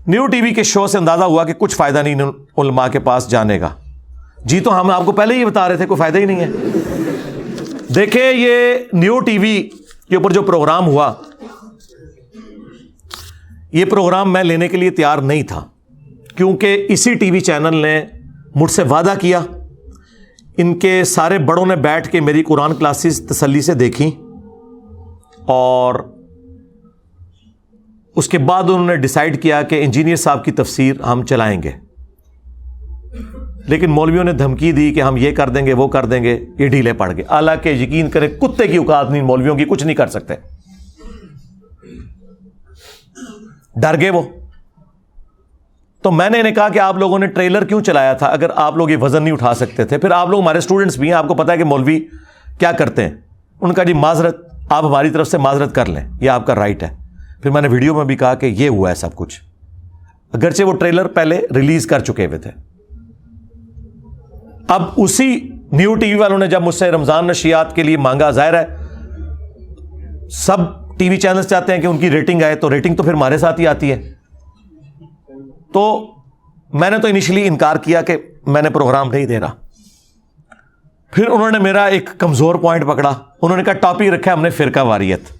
New T V کے شو سے اندازہ ہوا کہ کچھ فائدہ نہیں علماء کے پاس جانے کا. جی تو ہم آپ کو پہلے ہی بتا رہے تھے کوئی فائدہ ہی نہیں ہے. دیکھیں یہ نیو ٹی وی کے اوپر جو پروگرام ہوا, یہ پروگرام میں لینے کے لیے تیار نہیں تھا, کیونکہ اسی ٹی وی چینل نے مجھ سے وعدہ کیا. ان کے سارے بڑوں نے بیٹھ کے میری قرآن کلاسز تسلی سے دیکھیں, اور اس کے بعد انہوں نے ڈیسائیڈ کیا کہ انجینئر صاحب کی تفسیر ہم چلائیں گے. لیکن مولویوں نے دھمکی دی کہ ہم یہ کر دیں گے وہ کر دیں گے, یہ ڈھیلے پڑ گئے. حالانکہ یقین کریں کتے کی اوقات نہیں مولویوں کی, کچھ نہیں کر سکتے, ڈر گئے وہ. تو میں نے انہیں کہا کہ آپ لوگوں نے ٹریلر کیوں چلایا تھا اگر آپ لوگ یہ وزن نہیں اٹھا سکتے تھے؟ پھر آپ لوگ ہمارے اسٹوڈنٹس بھی ہیں, آپ کو پتا ہے کہ مولوی کیا کرتے ہیں. ان کا جی معذرت, آپ ہماری طرف سے معذرت کر لیں, یہ آپ کا رائٹ ہے. پھر میں نے ویڈیو میں بھی کہا کہ یہ ہوا ہے سب کچھ, اگرچہ وہ ٹریلر پہلے ریلیز کر چکے ہوئے تھے. اب اسی نیو ٹی وی والوں نے جب مجھ سے رمضان نشریات کے لیے مانگا, ظاہر ہے سب ٹی وی چینلز چاہتے ہیں کہ ان کی ریٹنگ آئے, تو ریٹنگ تو پھر ہمارے ساتھ ہی آتی ہے. تو میں نے تو انیشلی انکار کیا کہ میں نے پروگرام نہیں دے رہا. پھر انہوں نے میرا ایک کمزور پوائنٹ پکڑا, انہوں نے کہا ٹاپک رکھا ہم نے فرقہ واریت.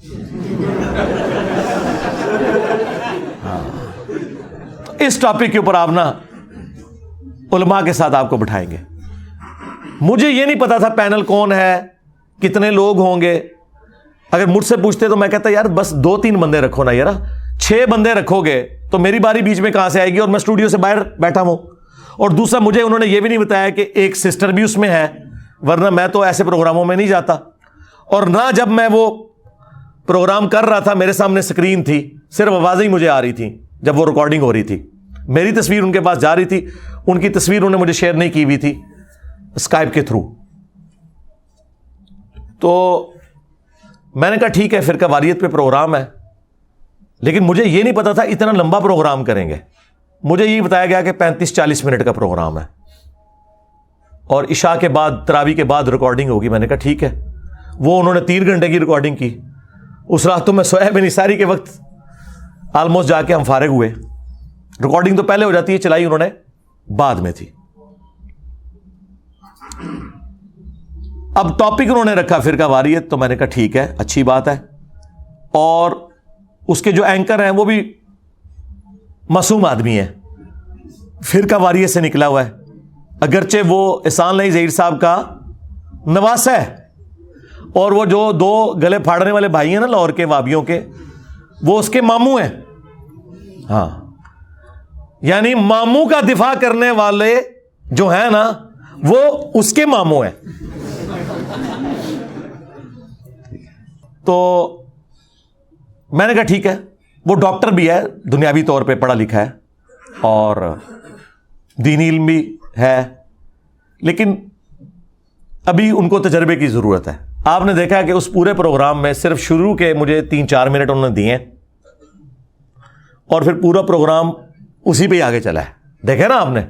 اس ٹاپک کے اوپر آپ نا علماء کے ساتھ آپ کو بٹھائیں گے. مجھے یہ نہیں پتا تھا پینل کون ہے, کتنے لوگ ہوں گے. اگر مجھ سے پوچھتے تو میں کہتا یار بس 2-3 بندے رکھو نا یار, 6 بندے رکھو گے تو میری باری بیچ میں کہاں سے آئے گی, اور میں اسٹوڈیو سے باہر بیٹھا ہوں. اور دوسرا مجھے انہوں نے یہ بھی نہیں بتایا کہ ایک سسٹر بھی اس میں ہے, ورنہ میں تو ایسے پروگراموں میں نہیں جاتا. اور نہ جب میں وہ پروگرام کر رہا تھا میرے سامنے سکرین تھی, صرف آوازیں ہی مجھے آ رہی تھیں جب وہ ریکارڈنگ ہو رہی تھی. میری تصویر ان کے پاس جا رہی تھی, ان کی تصویر انہوں نے مجھے شیئر نہیں کی ہوئی تھی اسکائپ کے تھرو. تو میں نے کہا ٹھیک ہے فرقہ واریت پہ پروگرام ہے, لیکن مجھے یہ نہیں پتا تھا اتنا لمبا پروگرام کریں گے. مجھے یہ بتایا گیا کہ 35-40 منٹ کا پروگرام ہے, اور عشاء کے بعد تراویح کے بعد ریکارڈنگ ہوگی. میں نے کہا ٹھیک ہے. وہ انہوں نے 3 گھنٹے کی ریکارڈنگ کی. اس رات تو میں سویا بھی نہیں, ساری کے وقت آلموسٹ جا کے ہم فارغ ہوئے. ریکارڈنگ تو پہلے ہو جاتی ہے, چلائی انہوں نے بعد میں تھی. اب ٹاپک انہوں نے رکھا فرقہ واریت, تو میں نے کہا ٹھیک ہے اچھی بات ہے. اور اس کے جو اینکر ہیں وہ بھی معصوم آدمی ہیں, فرقہ واریت سے نکلا ہوا ہے, اگرچہ وہ احسان اللہ ظہیر صاحب کا نواسہ ہے. اور وہ جو 2 گلے پھاڑنے والے بھائی ہیں نا لاہور کے وابیوں کے, وہ اس کے ماموں ہیں. ہاں, یعنی ماموں کا دفاع کرنے والے جو ہیں نا وہ اس کے ماموں ہیں. تو میں نے کہا ٹھیک ہے. وہ ڈاکٹر بھی ہے, دنیاوی طور پہ پڑھا لکھا ہے, اور دینی علم بھی ہے, لیکن ابھی ان کو تجربے کی ضرورت ہے. آپ نے دیکھا کہ اس پورے پروگرام میں صرف شروع کے مجھے 3-4 منٹ انہوں نے دیے, اور پھر پورا پروگرام اسی پہ ہی آگے چلا ہے. دیکھیں نا آپ نے,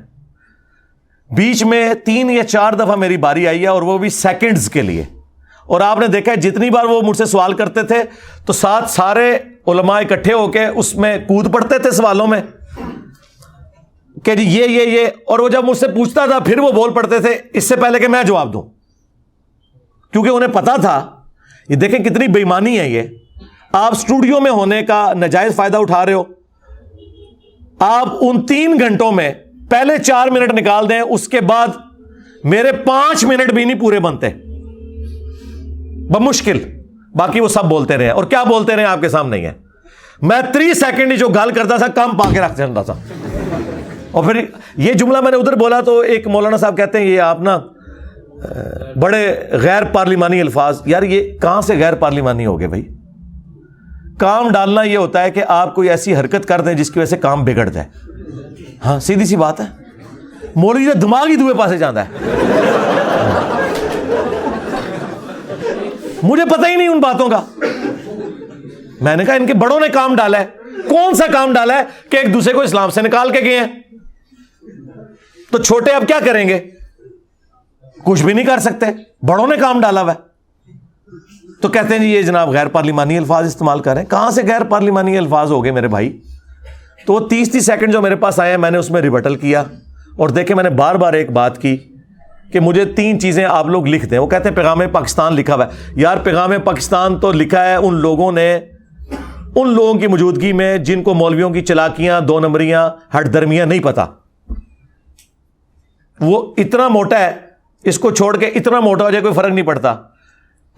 بیچ میں 3 یا 4 دفعہ میری باری آئی ہے, اور وہ بھی سیکنڈز کے لیے. اور آپ نے دیکھا جتنی بار وہ مجھ سے سوال کرتے تھے تو ساتھ سارے علماء اکٹھے ہو کے اس میں کود پڑتے تھے سوالوں میں کہ جی یہ. اور وہ جب مجھ سے پوچھتا تھا پھر وہ بول پڑتے تھے اس سے پہلے کہ میں جواب دوں, کیونکہ انہیں پتا تھا. یہ دیکھیں کتنی بے ایمانی ہے. یہ آپ اسٹوڈیو میں ہونے کا ناجائز فائدہ اٹھا رہے ہو. آپ ان 3 گھنٹوں میں پہلے 4 منٹ نکال دیں, اس کے بعد میرے 5 منٹ بھی نہیں پورے بنتے بمشکل. باقی وہ سب بولتے رہے, اور کیا بولتے رہے آپ کے سامنے ہی ہے. میں 3 سیکنڈ ہی جو گال کرتا تھا کم پا کے رکھ چلتا تھا. اور پھر یہ جملہ میں نے ادھر بولا تو ایک مولانا صاحب کہتے ہیں یہ آپ نا بڑے غیر پارلیمانی الفاظ. یار یہ کہاں سے غیر پارلیمانی ہو گئے بھائی؟ کام ڈالنا یہ ہوتا ہے کہ آپ کوئی ایسی حرکت کر دیں جس کی وجہ سے کام بگڑ جائے. ہاں سیدھی سی بات ہے. مولوی کا دماغ ہی دوسرے پاسے جاتا ہے. مجھے پتہ ہی نہیں ان باتوں کا. میں نے کہا ان کے بڑوں نے کام ڈالا ہے. کون سا کام ڈالا ہے کہ ایک دوسرے کو اسلام سے نکال کے گئے ہیں؟ تو چھوٹے اب کیا کریں گے؟ کچھ بھی نہیں کر سکتے. بڑوں نے کام ڈالا ہوا ہے. تو کہتے ہیں جی یہ جناب غیر پارلیمانی الفاظ استعمال کریں. کہاں سے غیر پارلیمانی الفاظ ہو گئے میرے بھائی؟ تو وہ 30 سیکنڈ جو میرے پاس آئے ہیں میں نے اس میں ریبٹل کیا. اور دیکھیں میں نے بار بار ایک بات کی کہ مجھے 3 چیزیں آپ لوگ لکھ دیں. وہ کہتے ہیں پیغام پاکستان لکھا ہوا ہے. یار پیغام پاکستان تو لکھا ہے ان لوگوں کی موجودگی میں جن کو مولویوں کی چلاکیاں، 2 نمبریاں، ہٹ درمیاں نہیں پتا. وہ اتنا موٹا ہے، اس کو چھوڑ کے اتنا موٹا ہو جائے کوئی فرق نہیں پڑتا.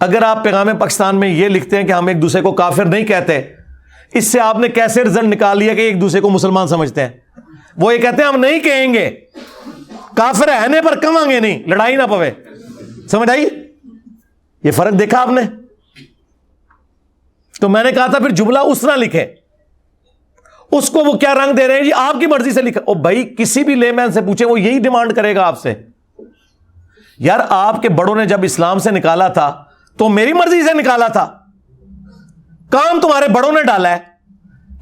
اگر آپ پیغام پاکستان میں یہ لکھتے ہیں کہ ہم ایک دوسرے کو کافر نہیں کہتے، اس سے آپ نے کیسے رزلٹ نکال لیا کہ ایک دوسرے کو مسلمان سمجھتے ہیں؟ وہ یہ کہتے ہیں ہم نہیں کہیں گے کافر ہے پر کہیں گے نہیں، لڑائی نہ پوے. سمجھ آئی؟ یہ فرق دیکھا آپ نے؟ تو میں نے کہا تھا پھر جملہ اس طرح لکھے. اس کو وہ کیا رنگ دے رہے ہیں جی آپ کی مرضی سے لکھا. او بھائی کسی بھی لے مین سے پوچھیں وہ یہی ڈیمانڈ کرے گا آپ سے. یار آپ کے بڑوں نے جب اسلام سے نکالا تھا تو میری مرضی سے نکالا تھا. کام تمہارے بڑوں نے ڈالا ہے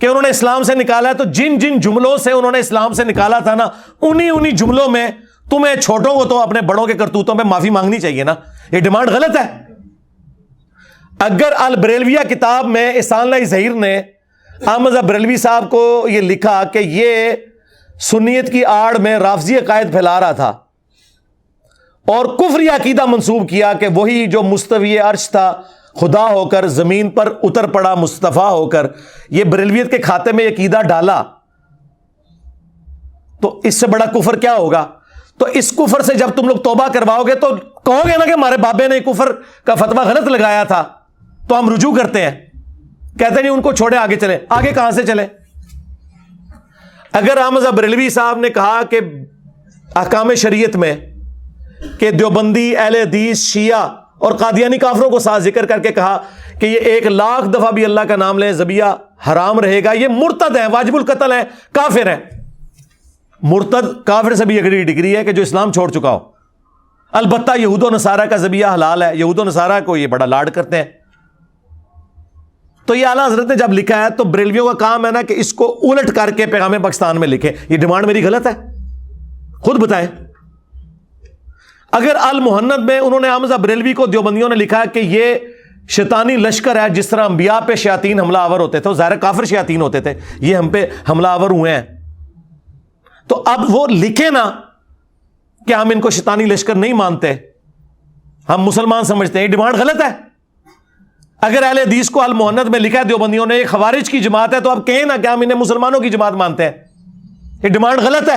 کہ انہوں نے اسلام سے نکالا ہے. تو جن جن جملوں سے انہوں نے اسلام سے نکالا تھا نا، انہی جملوں میں تمہیں چھوٹوں کو تو اپنے بڑوں کے کرتوتوں میں معافی مانگنی چاہیے نا. یہ ڈیمانڈ غلط ہے. اگر البریلویہ کتاب میں احسان اللہ ظہیر نے احمد بریلوی صاحب کو یہ لکھا کہ یہ سنیت کی آڑ میں رافضی عقائد پھیلا رہا تھا اور کفری عقیدہ منسوب کیا کہ وہی جو مستوی عرش تھا خدا ہو کر زمین پر اتر پڑا مصطفیٰ ہو کر، یہ بریلویت کے کھاتے میں عقیدہ ڈالا، تو اس سے بڑا کفر کیا ہوگا؟ تو اس کفر سے جب تم لوگ توبہ کرواؤ گے تو کہو گے نا کہ ہمارے بابے نے کفر کا فتویٰ غلط لگایا تھا، تو ہم رجوع کرتے ہیں. کہتے نہیں ان کو چھوڑے آگے چلے. آگے کہاں سے چلے؟ اگر احمد بریلوی صاحب نے کہا کہ احکام شریعت میں کہ دیوبندی، اہل حدیث، شیعہ اور قادیانی کافروں کو ساتھ ذکر کر کے کہا کہ یہ 1,00,000 دفعہ بھی اللہ کا نام لیں ذبیحہ حرام رہے گا، یہ مرتد ہے، واجب القتل ہے، کافر ہے. مرتد کافر سے بھی اگلی ڈگری ہے کہ جو اسلام چھوڑ چکا ہو. البتہ یہود و نصارہ کا ذبیحہ حلال ہے، یہود و نصارہ کو یہ بڑا لاڈ کرتے ہیں. تو یہ اعلیٰ حضرت نے جب لکھا ہے تو بریلویوں کا کام ہے نا کہ اس کو الٹ کر کے پیغام پاکستان میں لکھیں. یہ ڈیمانڈ میری غلط ہے؟ خود بتائیں. اگر المہند میں انہوں نے احمد بریلوی کو دیوبندیوں نے لکھا کہ یہ شیطانی لشکر ہے، جس طرح انبیاء پہ شیاطین حملہ آور ہوتے تھے، وہ ظاہر کافر شیاطین ہوتے تھے، یہ ہم پہ حملہ آور ہوئے ہیں، تو اب وہ لکھیں نا کہ ہم ان کو شیطانی لشکر نہیں مانتے، ہم مسلمان سمجھتے ہیں. یہ ڈیمانڈ غلط ہے. اگر اہل حدیث کو المہند میں لکھا ہے دیوبندیوں نے یہ خوارج کی جماعت ہے، تو اب کہیں نا کہ ہم انہیں مسلمانوں کی جماعت مانتے ہیں. یہ ڈیمانڈ غلط ہے.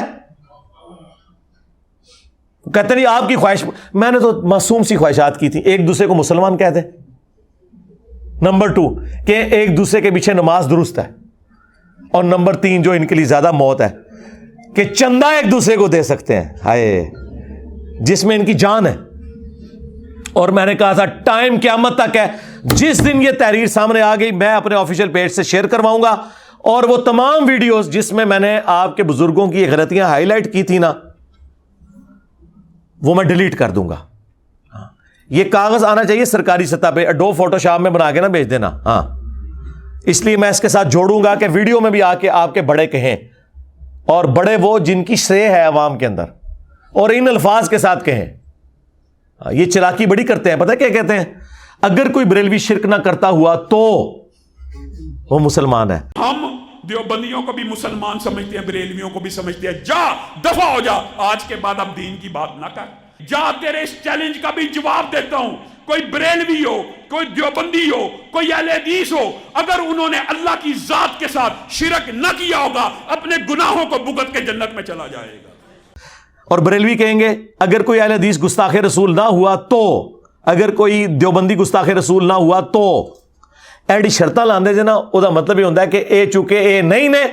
کہتے نہیں آپ کی خواہش، میں نے تو معصوم سی خواہشات کی تھی. ایک دوسرے کو مسلمان کہہ دیں. نمبر 2 کہ ایک دوسرے کے پیچھے نماز درست ہے. اور نمبر 3 جو ان کے لیے زیادہ موت ہے کہ چندہ ایک دوسرے کو دے سکتے ہیں، ہائے جس میں ان کی جان ہے. اور میں نے کہا تھا ٹائم قیامت تک ہے، جس دن یہ تحریر سامنے آ گئی میں اپنے آفیشیل پیج سے شیئر کرواؤں گا، اور وہ تمام ویڈیوز جس میں میں نے آپ کے بزرگوں کی غلطیاں ہائی لائٹ کی تھی نا، وہ میں ڈیلیٹ کر دوں گا. یہ کاغذ آنا چاہیے سرکاری سطح پہ، ایڈوب فوٹو شاپ میں بنا کے نہ بھیج دینا. ہاں اس لیے میں اس کے ساتھ جوڑوں گا کہ ویڈیو میں بھی آ کے آپ کے بڑے کہیں، اور بڑے وہ جن کی شے ہے عوام کے اندر، اور ان الفاظ کے ساتھ کہیں. یہ چلاکی بڑی کرتے ہیں. پتہ کیا کہتے ہیں؟ اگر کوئی بریلوی شرک نہ کرتا ہوا تو وہ مسلمان ہے. ہم دیوبندیوں کو بھی مسلمان سمجھتے ہیں، بریلویوں کو بھی سمجھتے ہیں. جا دفع ہو جا، آج کے بعد اب دین کی بات نہ کر. جا تیرے اس چیلنج کا بھی جواب دیتا ہوں. کوئی بریلوی ہو، کوئی دیوبندی ہو، کوئی اہل حدیث ہو، اگر انہوں نے اللہ کی ذات کے ساتھ شرک نہ کیا ہوگا، اپنے گناہوں کو بھگت کے جنت میں چلا جائے گا. اور بریلوی کہیں گے اگر کوئی اہل حدیث گستاخ رسول نہ ہوا تو، اگر کوئی دیوبندی گستاخ رسول نہ ہوا تو، ایڈی شرطاں لاندے جنا. او دا مطلب یہ ہوتا ہے کہ اے چونکہ اے نہیں نے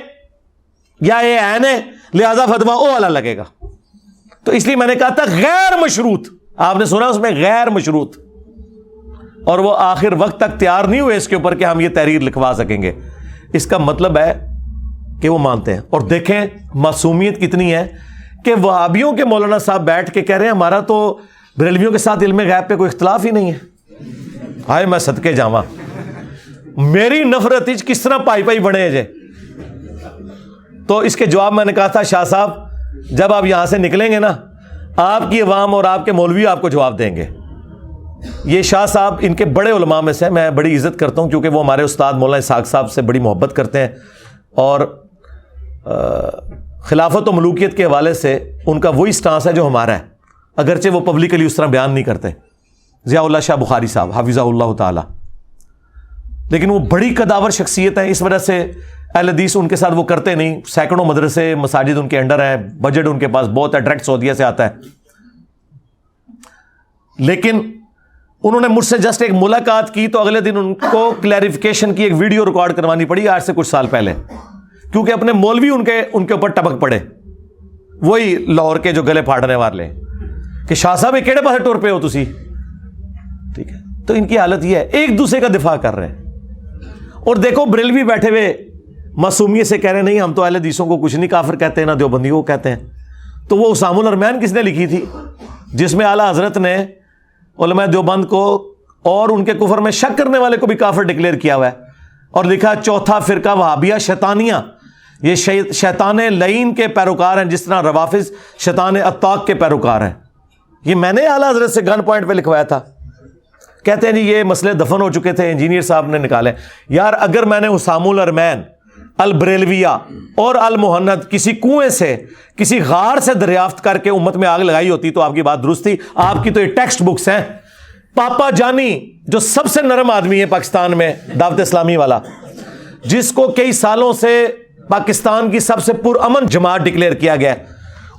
یا اے ہے نے، لہذا فتویٰ او والا لگے گا. تو اس لیے میں نے کہا تھا غیر مشروط. آپ نے سنا اس میں غیر مشروط، اور وہ آخر وقت تک تیار نہیں ہوئے اس کے اوپر کہ ہم یہ تحریر لکھوا سکیں گے. اس کا مطلب ہے کہ وہ مانتے ہیں. اور دیکھیں معصومیت کتنی ہے کہ وہابیوں کے مولانا صاحب بیٹھ کے کہہ رہے ہیں ہمارا تو بریلویوں کے ساتھ علم غیب پہ کوئی اختلاف ہی نہیں ہے. ہائے میں صدقے جاواں، میری نفرت کس طرح پائی پائی بنے جے. تو اس کے جواب میں نے کہا تھا شاہ صاحب جب آپ یہاں سے نکلیں گے نا، آپ کی عوام اور آپ کے مولوی آپ کو جواب دیں گے. یہ شاہ صاحب ان کے بڑے علماء میں سے، میں بڑی عزت کرتا ہوں کیونکہ وہ ہمارے استاد مولانا اسحاق صاحب سے بڑی محبت کرتے ہیں، اور خلافت و ملوکیت کے حوالے سے ان کا وہی سٹانس ہے جو ہمارا ہے، اگرچہ وہ پبلکلی اس طرح بیان نہیں کرتے، ضیاء اللہ شاہ بخاری صاحب حافظہ اللہ تعالی، لیکن وہ بڑی قداور شخصیت ہیں، اس وجہ سے اہل حدیث ان کے ساتھ وہ کرتے نہیں، سینکڑوں مدرسے مساجد ان کے انڈر ہیں، بجٹ ان کے پاس بہت ہے، ڈائریکٹ سعودیہ سے آتا ہے، لیکن انہوں نے مجھ سے جسٹ ایک ملاقات کی تو اگلے دن ان کو کلیریفیکیشن کی ایک ویڈیو ریکارڈ کروانی پڑی آج سے کچھ سال پہلے، کیونکہ اپنے مولوی ان کے اوپر ٹپک پڑے، وہی لاہور کے جو گلے پھاڑنے والے کہ شاہ صاحب کہڑے پاسے ٹور پہ ہو تسی، ٹھیک ہے، تو ان کی حالت یہ ہے، ایک دوسرے کا دفاع کر رہے ہیں، اور دیکھو بریلوی بیٹھے ہوئے معصومیت سے کہہ رہے ہیں نہیں ہم تو اہل حدیثوں کو کچھ نہیں کافر کہتے ہیں، نہ دیوبندیوں کو کہتے ہیں، تو وہ اسام الارمین کس نے لکھی تھی جس میں اعلیٰ حضرت نے علماء دیوبند کو اور ان کے کفر میں شک کرنے والے کو بھی کافر ڈکلیئر کیا ہوا ہے، اور لکھا چوتھا فرقہ وہابیہ شیطانیہ، یہ شیطان لعین کے پیروکار ہیں، جس طرح روافظ شیطان اتاق کے پیروکار ہیں، یہ میں نے اعلیٰ حضرت سے گن پوائنٹ پہ لکھوایا تھا، کہتے ہیں جی یہ مسئلے دفن ہو چکے تھے، انجینئر صاحب نے نکالے، یار اگر میں نے اسام الارمین البریلویہ اور المہند کسی کنویں سے کسی غار سے دریافت کر کے امت میں آگ لگائی ہوتی تو آپ کی بات درست تھی، آپ کی تو یہ ٹیکسٹ بکس ہیں، پاپا جانی جو سب سے نرم آدمی ہے پاکستان میں دعوت اسلامی والا، جس کو کئی سالوں سے پاکستان کی سب سے پرامن جماعت ڈکلیئر کیا گیا ہے،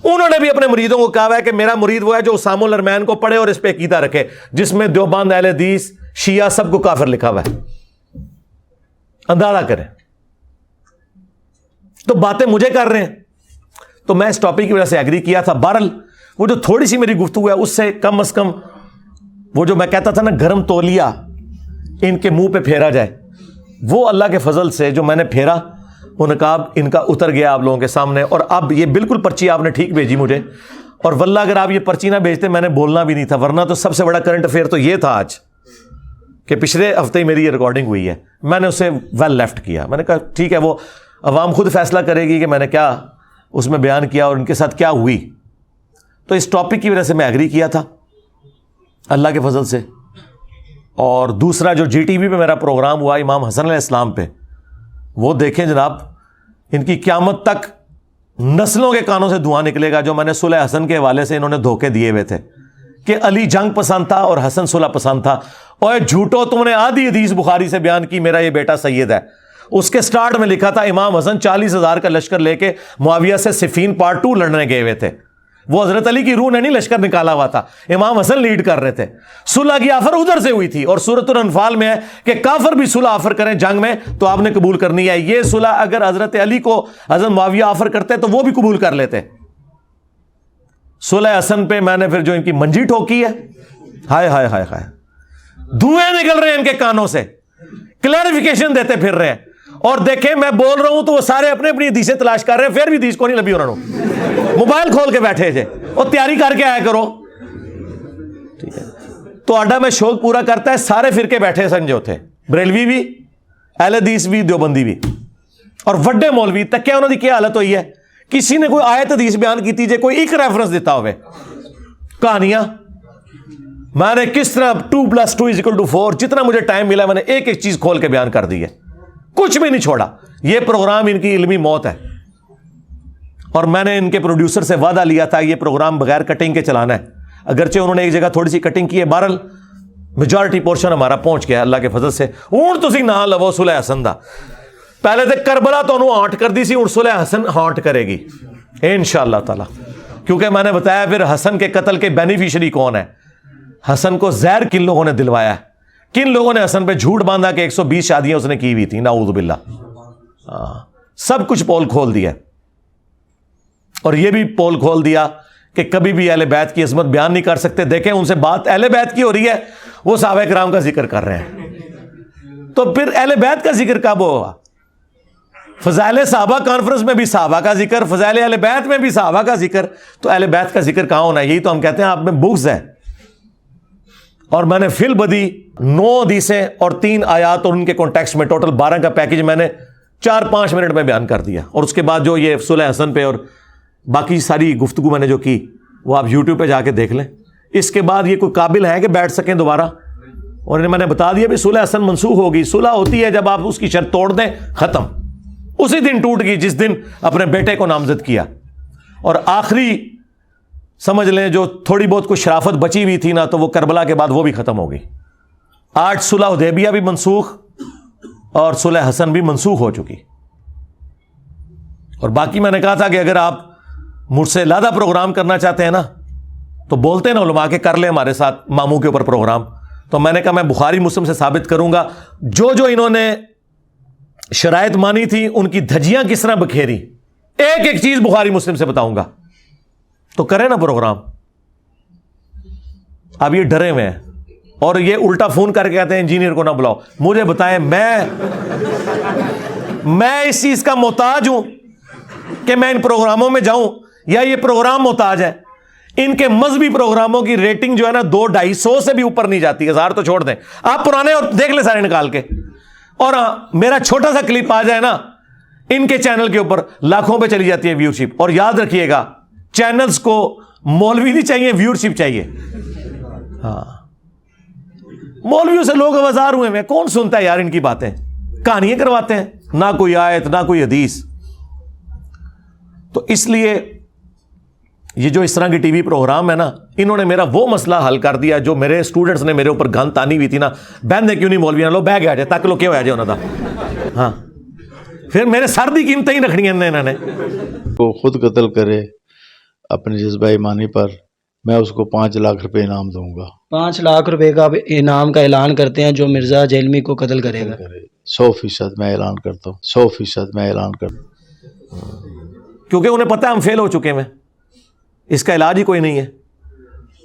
انہوں نے بھی اپنے مریدوں کو کہا ہے کہ میرا مرید وہ ہے جو اسام الارمین کو پڑھے اور اس پہ عقیدہ رکھے، جس میں دیوبند اہل حدیث شیعہ سب کو کافر لکھا ہوا ہے، اندازہ کریں، تو باتیں مجھے کر رہے ہیں، تو میں اس ٹاپک کی وجہ سے ایگری کیا تھا۔ بہرحال وہ جو تھوڑی سی میری گفتگو ہے اس سے کم از کم وہ جو میں کہتا تھا نا گرم تولیہ ان کے منہ پہ پھیرا جائے، وہ اللہ کے فضل سے جو میں نے پھیرا وہ نقاب ان کا اتر گیا آپ لوگوں کے سامنے، اور اب یہ بالکل پرچی آپ نے ٹھیک بھیجی مجھے، اور واللہ اگر آپ یہ پرچی نہ بھیجتے میں نے بولنا بھی نہیں تھا، ورنہ تو سب سے بڑا کرنٹ افیئر تو یہ تھا آج کہ پچھلے ہفتے ہی میری یہ ریکارڈنگ ہوئی ہے، میں نے اسے ویل لیفٹ کیا، میں نے کہا ٹھیک ہے وہ عوام خود فیصلہ کرے گی کہ میں نے کیا اس میں بیان کیا اور ان کے ساتھ کیا ہوئی، تو اس ٹاپک کی وجہ سے میں ایگری کیا تھا اللہ کے فضل سے۔ اور دوسرا جو جی ٹی وی پہ میرا پروگرام ہوا امام حسن علیہ السلام پہ، وہ دیکھیں جناب، ان کی قیامت تک نسلوں کے کانوں سے دھواں نکلے گا جو میں نے صلح حسن کے حوالے سے انہوں نے دھوکے دیے ہوئے تھے کہ علی جنگ پسند تھا اور حسن صلح پسند تھا، اور جھوٹو تم نے آدھی حدیث بخاری سے بیان کی میرا یہ بیٹا سید ہے، اس کے سٹارٹ میں لکھا تھا امام حسن 40,000 کا لشکر لے کے معاویہ سے صفین پارٹ 2 لڑنے گئے ہوئے تھے، وہ حضرت علی کی روح نے نہیں لشکر نکالا ہوا تھا، امام حسن لیڈ کر رہے تھے، صلح کی آفر ادھر سے ہوئی تھی، اور سورۃ الانفال میں ہے کہ کافر بھی صلح آفر کریں جنگ میں تو آپ نے قبول کرنی ہے، یہ صلح اگر حضرت علی کو حضرت معاویہ آفر کرتے تو وہ بھی قبول کر لیتے۔ صلح حسن پہ میں نے پھر جو ان کی منجی ٹھوکی ہے، ہائے ہائے ہائے ہائے، دھوئیں نکل رہے ہیں ان کے کانوں سے، کلیریفیکیشن دیتے پھر رہے ہیں، اور دیکھیں میں بول رہا ہوں تو وہ سارے اپنے اپنی حدیثیں تلاش کر رہے ہیں، پھر بھی حدیث کو نہیں لبھی انہوں نے، موبائل کھول کے بیٹھے تھے، اور تیاری کر کے آیا کرو، ٹھیک ہے، تو آڈا میں شوق پورا کرتا ہے، سارے فرقے بیٹھے سنجو تھے، بریلوی بھی، اہل حدیث بھی، دیوبندی بھی، اور وڈے مولوی تک کیا انہوں نے کیا حالت ہوئی ہے، کسی نے کوئی آیت حدیث بیان کی تھی کوئی ایک ریفرنس دیتا ہوئے، کہانیاں میں نے کس طرح 2+2=4 جتنا مجھے ٹائم ملا میں نے ایک ایک چیز کھول کے بیان کر دی ہے، کچھ بھی نہیں چھوڑا۔ یہ پروگرام ان کی علمی موت ہے، اور میں نے ان کے پروڈیوسر سے وعدہ لیا تھا یہ پروگرام بغیر کٹنگ کے چلانا ہے، اگرچہ انہوں نے ایک جگہ تھوڑی سی کٹنگ کی ہے، بہرحال میجورٹی پورشن ہمارا پہنچ گیا اللہ کے فضل سے۔ اون تسی نہ لو صلح حسن دا، پہلے تو کربلا تو انہوں ہانٹ کر دی سی، اور صلح حسن ہانٹ کرے گی انشاءاللہ تعالی، کیونکہ میں نے بتایا پھر حسن کے قتل کے بینیفیشری کون ہے، حسن کو زہر کن لوگوں نے دلوایا ہے، کن لوگوں نے حسن پہ جھوٹ باندھا کہ 120 شادیاں اس نے کی ہوئی تھی، نعوذ باللہ، سب کچھ پول کھول دیا، اور یہ بھی پول کھول دیا کہ کبھی بھی اہل بیت کی عظمت بیان نہیں کر سکتے۔ دیکھیں ان سے بات اہل بیت کی ہو رہی ہے، وہ صحابہ کرام کا ذکر کر رہے ہیں، تو پھر اہل بیت کا ذکر کب ہوگا؟ فضائل صحابہ کانفرنس میں بھی صحابہ کا ذکر، فضائل اہل بیت میں بھی صحابہ کا ذکر، تو اہل بیت کا ذکر کہاں ہونا ہے؟ یہی تو ہم کہتے ہیں آپ میں بغض ہے۔ اور میں نے فل بدی 9 حدیثیں اور 3 آیات اور ان کے کانٹیکسٹ میں ٹوٹل 12 کا پیکج میں نے 4-5 منٹ میں بیان کر دیا، اور اس کے بعد جو یہ صلح حسن پہ اور باقی ساری گفتگو میں نے جو کی وہ آپ یوٹیوب پہ جا کے دیکھ لیں۔ اس کے بعد یہ کوئی قابل ہے کہ بیٹھ سکیں دوبارہ؟ اور میں نے بتا دیا بھی صلح حسن منسوخ ہوگی، صلح ہوتی ہے جب آپ اس کی شرط توڑ دیں، ختم، اسی دن ٹوٹ گئی جس دن اپنے بیٹے کو نامزد کیا. اور آخری سمجھ لیں جو تھوڑی بہت کوئی شرافت بچی ہوئی تھی نا, تو وہ کربلا کے بعد وہ بھی ختم ہو گئی. آج صلح حدیبیہ بھی منسوخ اور صلح حسن بھی منسوخ ہو چکی. اور باقی میں نے کہا تھا کہ اگر آپ مجھ سے زیادہ پروگرام کرنا چاہتے ہیں نا تو بولتے ہیں نا علماء کے کر لیں ہمارے ساتھ ماموں کے اوپر پروگرام. تو میں نے کہا میں بخاری مسلم سے ثابت کروں گا جو انہوں نے شرائط مانی تھی ان کی دھجیاں کس طرح بکھیری, ایک ایک چیز بخاری مسلم سے بتاؤں گا. تو کریں نا پروگرام. اب یہ ڈرے ہوئے ہیں اور یہ الٹا فون کر کے کہتے ہیں انجینئر کو نہ بلاؤ. مجھے بتائیں میں اس چیز کا محتاج ہوں کہ میں ان پروگراموں میں جاؤں یا یہ پروگرام محتاج ہے؟ ان کے مذہبی پروگراموں کی ریٹنگ جو ہے نا 200-250 سے بھی اوپر نہیں جاتی. 1000 تو چھوڑ دیں, آپ پرانے اور دیکھ لیں سارے نکال کے. اور میرا چھوٹا سا کلپ آ جائے نا ان کے چینل کے اوپر لاکھوں پہ چلی جاتی ہے ویورشپ. اور یاد رکھیے گا چینلز کو مولوی نہیں چاہیے, ویورشپ چاہیے. ہاں, مولویوں سے لوگ آوازار ہوئے ہیں, کون سنتا ہے یار ان کی باتیں, کہانیاں کرواتے ہیں, نہ کوئی آیت نہ کوئی حدیث. تو اس لیے یہ جو اس طرح کی ٹی وی پروگرام ہے نا, انہوں نے میرا وہ مسئلہ حل کر دیا جو میرے اسٹوڈنٹس نے میرے اوپر گن تانی ہوئی تھی نا, بہن نے کیوں نہیں مولوی نہ لو بہ گیا جائے تاکہ لو کیا ہو جائے انہوں نے. ہاں, پھر میرے سر دی قیمتیں ہی رکھنی ہیں انہوں نے. وہ خود قتل کرے اپنے جذبہ ایمانی پر, میں اس کو 5 لاکھ روپے انعام دوں گا. 5 لاکھ روپے کا انعام کا اعلان کرتے ہیں جو مرزا جیلمی کو قتل کرے گا. 100% میں اعلان کرتا ہوں, 100% میں اعلان کرتا ہوں. کیونکہ انہیں پتہ ہے ہم فیل ہو چکے ہیں, اس کا علاج ہی کوئی نہیں ہے.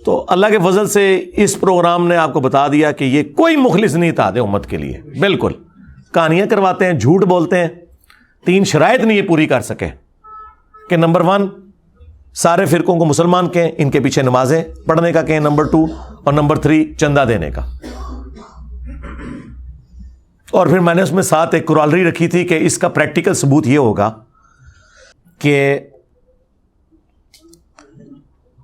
تو اللہ کے فضل سے اس پروگرام نے آپ کو بتا دیا کہ یہ کوئی مخلص نہیں تھا امت کے لیے. بالکل کہانیاں کرواتے ہیں, جھوٹ بولتے ہیں. 3 شرائط نہیں یہ پوری کر سکے کہ نمبر 1 سارے فرقوں کو مسلمان کہیں, ان کے پیچھے نمازیں پڑھنے کا کہیں, نمبر 2 اور نمبر 3 چندہ دینے کا. اور پھر میں نے اس میں ساتھ ایک کورالری رکھی تھی کہ اس کا پریکٹیکل ثبوت یہ ہوگا کہ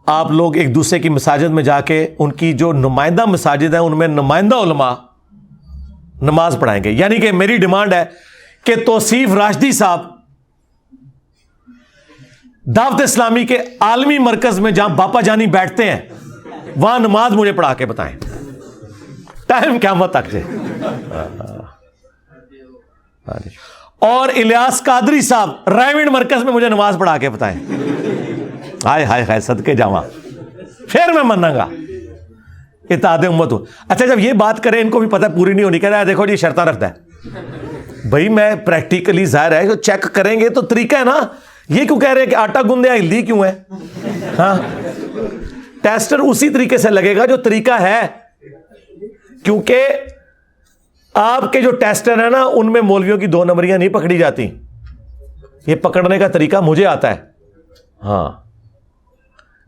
آپ لوگ ایک دوسرے کی مساجد میں جا کے ان کی جو نمائندہ مساجد ہیں ان میں نمائندہ علماء نماز پڑھائیں گے. یعنی کہ میری ڈیمانڈ ہے کہ توصیف راشدی صاحب دعوت اسلامی کے عالمی مرکز میں جہاں باپا جانی بیٹھتے ہیں وہاں نماز مجھے پڑھا کے بتائیں, ٹائم قیامت تک سے. اور الیاس قادری صاحب رائمنڈ مرکز میں مجھے نماز پڑھا کے بتائیں. ہائے ہائے ہائے صدقے جاواں, پھر میں منوں گا اتحاد امت ہوں. اچھا جب یہ بات کریں ان کو بھی پتہ پوری نہیں ہونی, کہہ رہا ہے دیکھو جی شرطاں رکھتا ہے. بھائی میں پریکٹیکلی ظاہر ہے چیک کریں گے تو طریقہ ہے نا. یہ کیوں کہہ رہے ہیں کہ آٹا گوندے ہلدی کیوں ہے؟ ہاں, ٹیسٹر اسی طریقے سے لگے گا جو طریقہ ہے, کیونکہ آپ کے جو ٹیسٹر ہیں نا ان میں مولویوں کی 2 نمبریاں نہیں پکڑی جاتی. یہ پکڑنے کا طریقہ مجھے آتا ہے. ہاں,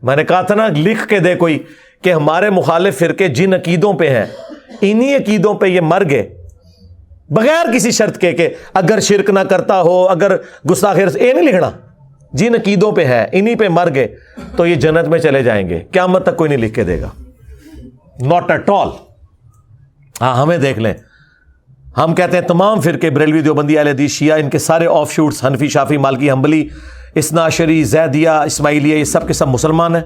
میں نے کہا تھا نا لکھ کے دے کوئی کہ ہمارے مخالف فرقے جن عقیدوں پہ ہیں انہی عقیدوں پہ یہ مر گئے بغیر کسی شرط کے کہ اگر شرک نہ کرتا ہو, اگر گستاخی یہ نہیں لکھنا, جن عقیدوں پہ ہے انہی پہ مر گئے تو یہ جنت میں چلے جائیں گے. قیامت تک کوئی نہیں لکھ کے دے گا, ناٹ ایٹ آل. ہاں ہمیں دیکھ لیں, ہم کہتے ہیں تمام فرقے بریلوی دیوبندی اہل حدیث شیعہ ان کے سارے آف شوٹس حنفی شافی مالکی حنبلی اثنا عشری زیدیہ اسماعیلیہ یہ سب کے سب مسلمان ہیں.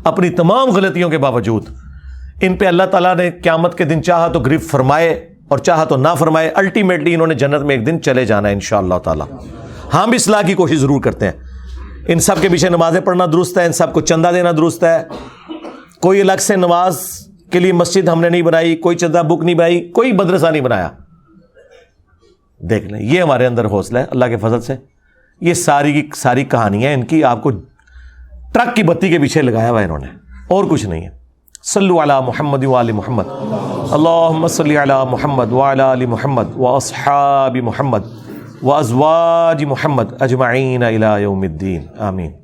اپنی تمام غلطیوں کے باوجود ان پہ اللہ تعالیٰ نے قیامت کے دن چاہا تو گرفت فرمائے اور چاہا تو نہ فرمائے, الٹیمیٹلی انہوں نے جنت میں ایک دن چلے جانا ہے انشاءاللہ تعالیٰ. ہم بھی اصلاح کی کوشش ضرور کرتے ہیں. ان سب کے پیچھے نمازیں پڑھنا درست ہے, ان سب کو چندہ دینا درست ہے. کوئی الگ سے نماز کے لیے مسجد ہم نے نہیں بنائی, کوئی چندہ بک نہیں بنائی, کوئی مدرسہ نہیں بنایا. دیکھ لیں یہ ہمارے اندر حوصلہ ہے اللہ کے فضل سے. یہ ساری کی ساری کہانیاں ان کی آپ کو ٹرک کی بتی کے پیچھے لگایا ہوا انہوں نے, اور کچھ نہیں ہے. صلو علی محمد و آل محمد, اللہم صلی علی محمد و علی آل محمد و اصحاب محمد و ازواج محمد اجمعین الی یوم الدین, آمین.